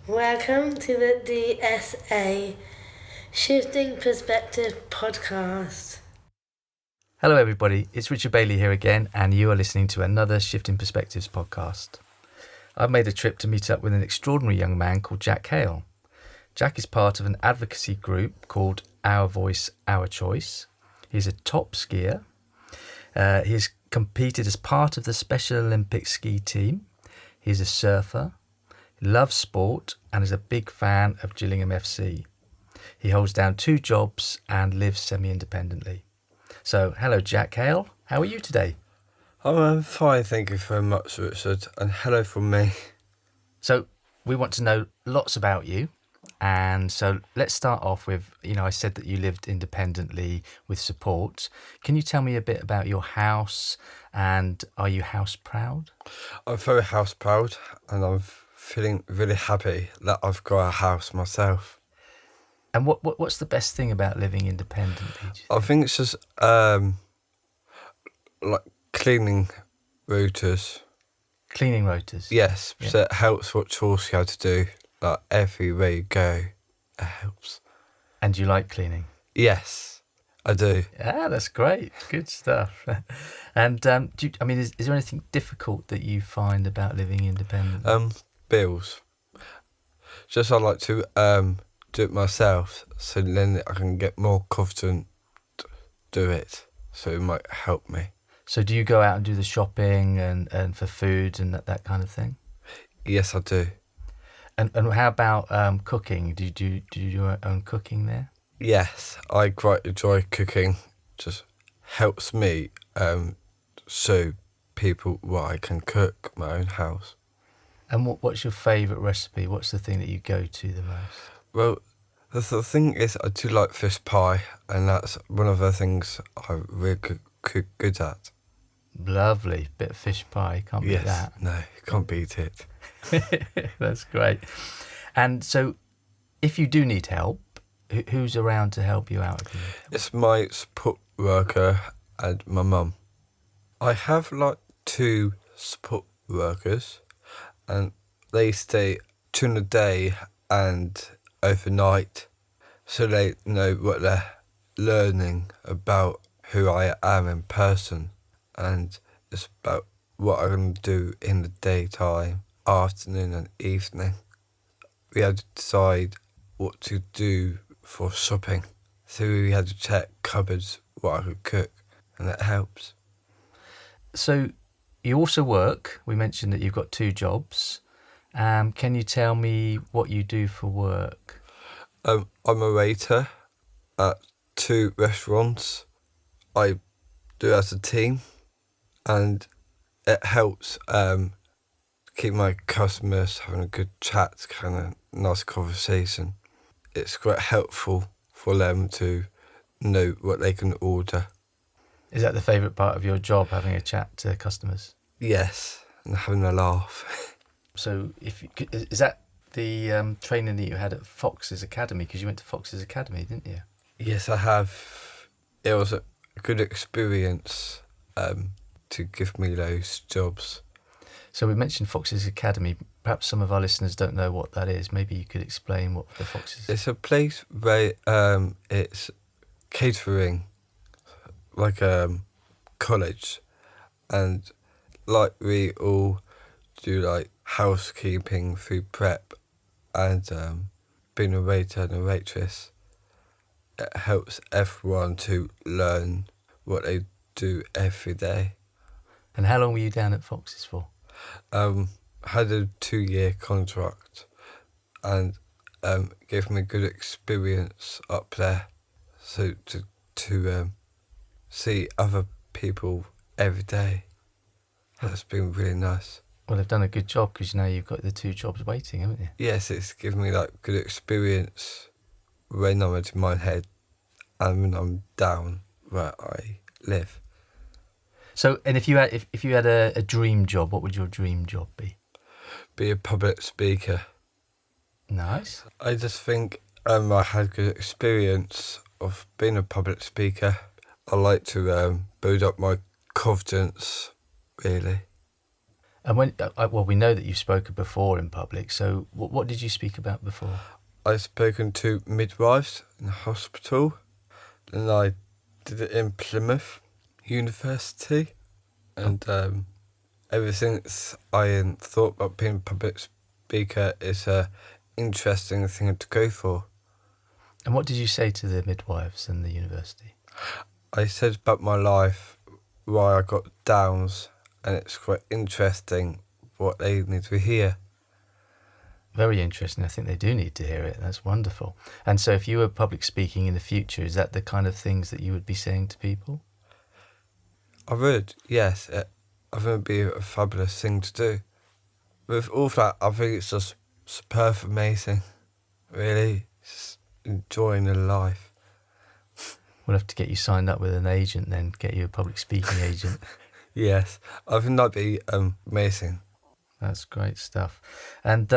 Welcome to the DSA Shifting Perspective podcast. Hello everybody, it's Richard Bailey here again and you are listening to another Shifting Perspectives podcast. I've made a trip to meet up with an extraordinary young man called Jack Hale. Jack is part of an advocacy group called Our Voice, Our Choice. He's a top skier. He's competed as part of the Special Olympics ski team. He's a surfer. He loves sport and is a big fan of Gillingham FC. He holds down 2 jobs and lives semi-independently. So, hello Jack Hale, how are you today? I'm fine, thank you very much, Richard, and hello from me. So, we want to know lots about you, and so let's start off with, I said that you lived independently with support. Can you tell me a bit about your house, and are you house proud? I'm very house proud, and I'm feeling really happy that I've got a house myself. And what's the best thing about living independently? I think it's just like cleaning routers. Cleaning rotors? Yes, Yeah. so it helps what chores you have to do. Like everywhere you go, it helps. And you like cleaning? Yes, I do. Yeah, that's great. Good stuff. And is there anything difficult that you find about living independently? Bills. Just I like to do it myself, so then I can get more confident to do it. So it might help me. So do you go out and do the shopping and for food and that kind of thing? Yes, I do. And how about cooking? Do you do your own cooking there? Yes, I quite enjoy cooking. Just helps me show people what I can cook my own house. And what's your favourite recipe? What's the thing that you go to the most? Well, the thing is, I do like fish pie, and that's one of the things I'm really good at. Lovely. Bit of fish pie. Can't beat that. No, you can't beat it. That's great. And so if you do need help, who's around to help you out? It's my support worker and my mum. I have like 2 support workers, and they stay during the day and overnight, so they know what they're learning about who I am in person, and it's about what I'm going to do in the daytime, afternoon and evening. We had to decide what to do for shopping, so we had to check cupboards what I could cook, and that helps. So you also work. We mentioned that you've got 2 jobs. Can you tell me what you do for work? I'm a waiter at 2 restaurants. I do as a team, and it helps keep my customers having a good chat, kind of nice conversation. It's quite helpful for them to know what they can order. Is that the favourite part of your job, having a chat to customers? Yes, and having a laugh. So is that the training that you had at Fox's Academy? Because you went to Fox's Academy, didn't you? Yes, I have. It was a good experience to give me those jobs. So we mentioned Fox's Academy. Perhaps some of our listeners don't know what that is. Maybe you could explain what the Fox's... It's a place where it's catering, like a college, and like we all do like housekeeping, food prep, and being a waiter and a waitress. It helps everyone to learn what they do every day. And how long were you down at Fox's for? Had a 2-year contract, and gave me a good experience up there. So to see other people every day has been really nice. Well, they've done a good job because now you've got the 2 jobs waiting, haven't you? Yes, it's given me like good experience when I'm in my head and when I'm down where I live. So, and if you had a dream job, what would your dream job be? Be a public speaker. Nice. I just think I had good experience of being a public speaker. I like to build up my confidence, really. And when, well, we know that you've spoken before in public. So what did you speak about before? I've spoken to midwives in the hospital, and I did it in Plymouth University, and ever since I thought about being a public speaker is a interesting thing to go for. And what did you say to the midwives and the university? I said about my life, why I got Downs, and it's quite interesting what they need to hear. Very interesting. I think they do need to hear it. That's wonderful. And so if you were public speaking in the future, is that the kind of things that you would be saying to people? I would, yes. I think it'd be a fabulous thing to do. With all that, I think it's just superb amazing. Really, just enjoying the life. We'll have to get you signed up with an agent then, get you a public speaking agent. Yes, I think that'd be amazing. That's great stuff. And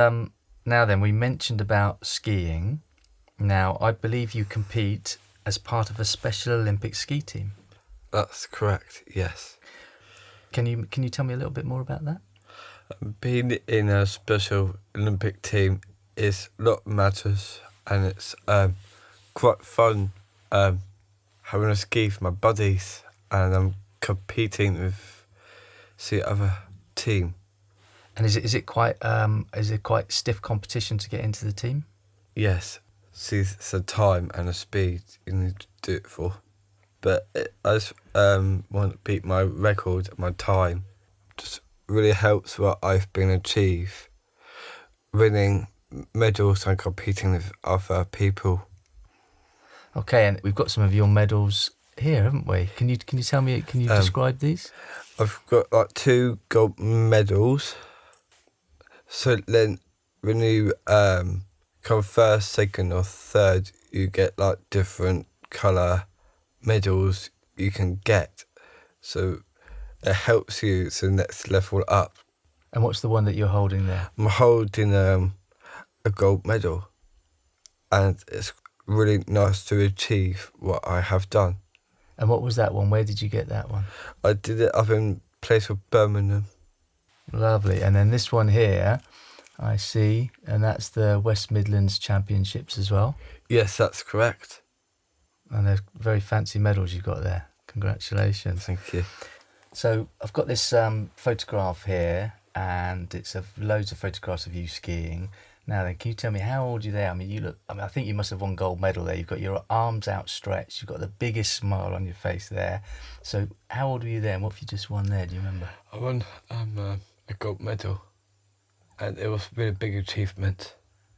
now then, we mentioned about skiing. Now, I believe you compete as part of a Special Olympic ski team. That's correct, yes. Can you tell me a little bit more about that? Being in a Special Olympic team is a lot matters, and it's quite fun having a ski for my buddies, and I'm competing with the other team. And is it quite stiff competition to get into the team? Yes, see, it's a time and a speed you need to do it for. But I just want to beat my record, my time. Just really helps what I've been achieved. Winning medals and competing with other people. Okay, and we've got some of your medals here, haven't we? Can you tell me? Can you describe these? I've got like 2 gold medals. So then, when you come first, second, or third, you get like different colour medals you can get. So it helps you to the next level up. And what's the one that you're holding there? I'm holding a gold medal, and it's really nice to achieve what I have done. And what was that one? Where did you get that one? I did it up in a place of Birmingham. Lovely. And then this one here, I see, and that's the West Midlands Championships as well. Yes, that's correct. And they're very fancy medals you've got there. Congratulations. Thank you. So I've got this photograph here, and it's of loads of photographs of you skiing. Now then, can you tell me how old are you there? I think you must have won gold medal there. You've got your arms outstretched. You've got the biggest smile on your face there. So how old were you there, and what have you just won there? Do you remember? I won a gold medal, and it was a really big achievement.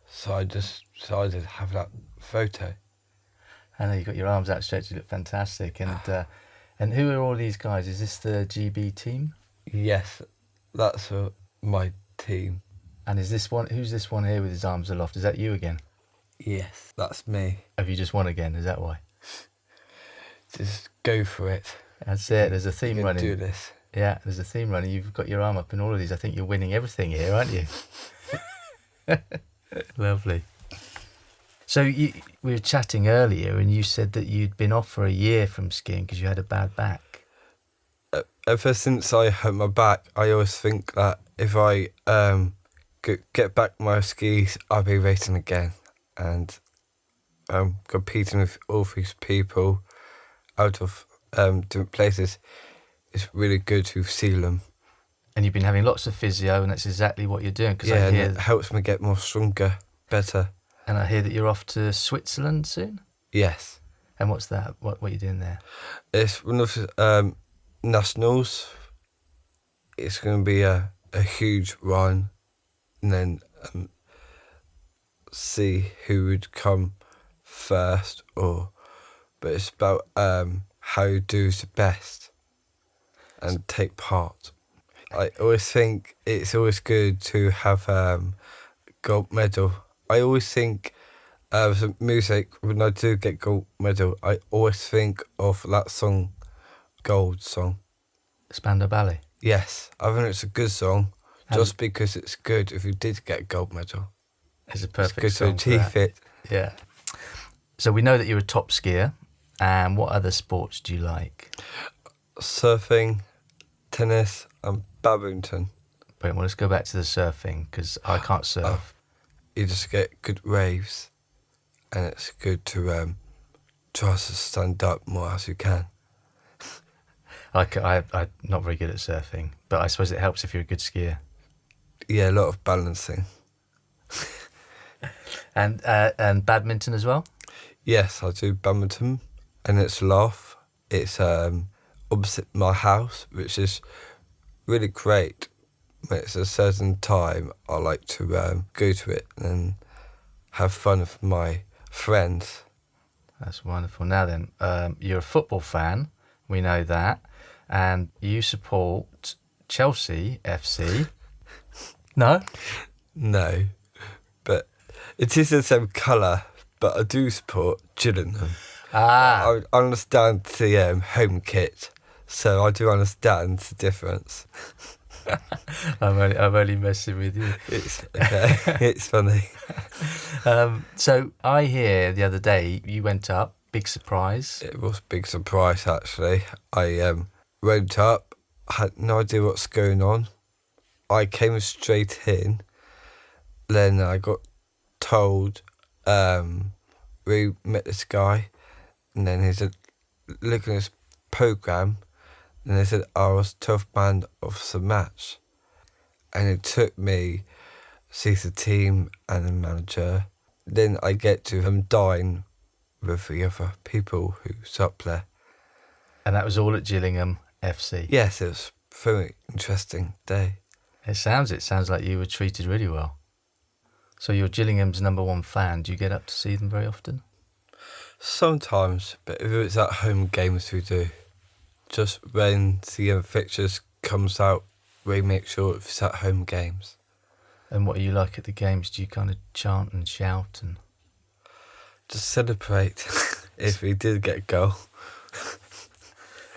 So I just decided to have that photo. I know you've got your arms outstretched. You look fantastic. And who are all these guys? Is this the GB team? Yes, that's my team. And is this one? Who's this one here with his arms aloft? Is that you again? Yes, that's me. Have you just won again? Is that why? Just go for it. That's it. There's a theme You can running. do this. Yeah, there's a theme running. You've got your arm up in all of these. I think you're winning everything here, aren't you? Lovely. So we were chatting earlier, and you said that you'd been off for a year from skiing because you had a bad back. Ever since I hurt my back, I always think that if I get back my skis, I'll be racing again, and competing with all these people out of different places. It's really good to see them. And you've been having lots of physio, and that's exactly what you're doing. Cause Yeah, I hear, and it helps me get more stronger, better. and I hear that you're off to Switzerland soon. Yes. And what's that? What are you doing there? It's one of the nationals. It's going to be a huge run, and then see who would come first. But it's about how you do the best and take part. I always think it's always good to have gold medal. I always think the music, when I do get gold medal, I always think of that song, Gold song. Spandau Ballet. Yes, I think it's a good song, just because it's good if you did get a gold medal. It's a perfect It's good song to for that. achieve it. Yeah. So we know that you're a top skier. And what other sports do you like? Surfing, tennis and badminton. Well, let's go back to the surfing, because I can't surf. You just get good waves, and it's good to try to stand up more as you can. I'm not very good at surfing, but I suppose it helps if you're a good skier. Yeah, a lot of balancing. And badminton as well? Yes, I do badminton, and it's Laugh. It's opposite my house, which is really great. When it's a certain time, I like to go to it and have fun with my friends. That's wonderful. Now then, you're a football fan, we know that, and you support Chelsea FC. No? No, but it is the same colour, but I do support Gillingham. I understand the home kit, so I do understand the difference. I'm only messing with you. It's okay. It's funny. So I hear the other day you went up, big surprise. It was a big surprise, actually. I went up, had no idea what's going on. I came straight in. Then I got told we met this guy, and then he said, look at this programme, and they said I was 12th man of the match. And it took me to see the team and the manager. Then I get to dine with the other people who's up there. And that was all at Gillingham FC? Yes, it was a very interesting day. It sounds like you were treated really well. So you're Gillingham's number one fan. Do you get up to see them very often? Sometimes, but if it's at home games we do. Just when the fixtures comes out, we make sure it's at home games. And what are you like at the games? Do you kind of chant and shout and... Just celebrate if we did get a goal.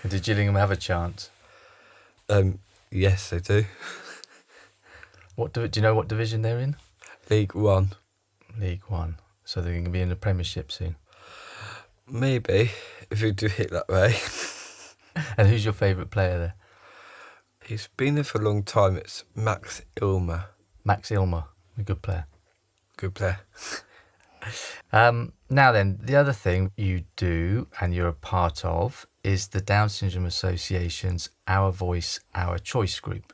Did Gillingham have a chant? Yes, they do. Do you know what division they're in? League One. League One. So they're going to be in the Premiership soon? Maybe, if we do hit that way. And who's your favourite player there? He's been there for a long time. It's Max Ilmer. Max Ilmer, a good player. Good player. Now then, the other thing you do and you're a part of is the Down Syndrome Association's Our Voice, Our Choice group.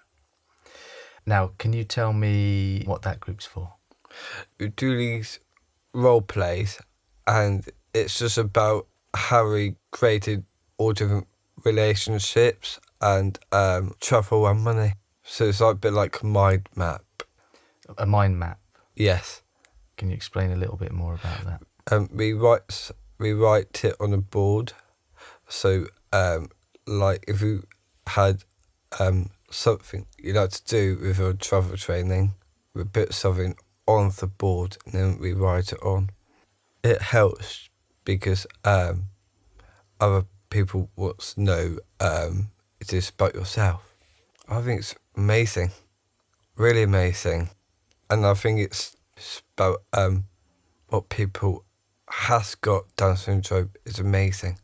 Now, can you tell me what that group's for? We do these role plays, and it's just about how we created all different relationships and travel and money. So it's like a bit like a mind map. A mind map? Yes. Can you explain a little bit more about that? We write it on a board. So like if you had something you like to do with your travel training, we put something on the board and then we write it on. It helps because other people want to know it is about yourself. I think it's amazing, really amazing, and I think it's about what people has got Down syndrome is amazing.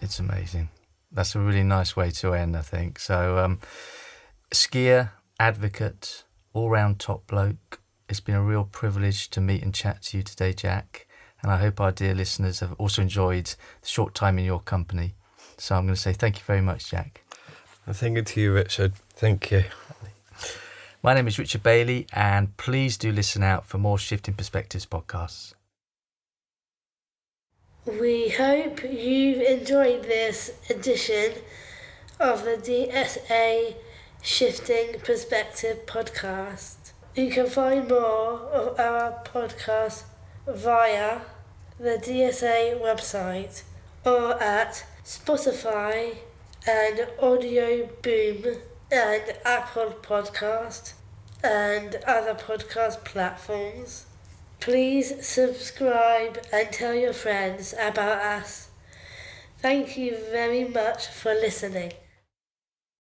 It's amazing. That's a really nice way to end, I think. So, skier, advocate, all-round top bloke. It's been a real privilege to meet and chat to you today, Jack. And I hope our dear listeners have also enjoyed the short time in your company. So I'm going to say thank you very much, Jack. And thank you to you, Richard. Thank you. My name is Richard Bailey, and please do listen out for more Shifting Perspectives podcasts. We hope you've enjoyed this edition of the DSA Shifting Perspective podcast. You can find more of our podcast via the DSA website or at Spotify and Audio Boom and Apple Podcast and other podcast platforms. Please subscribe and tell your friends about us. Thank you very much for listening.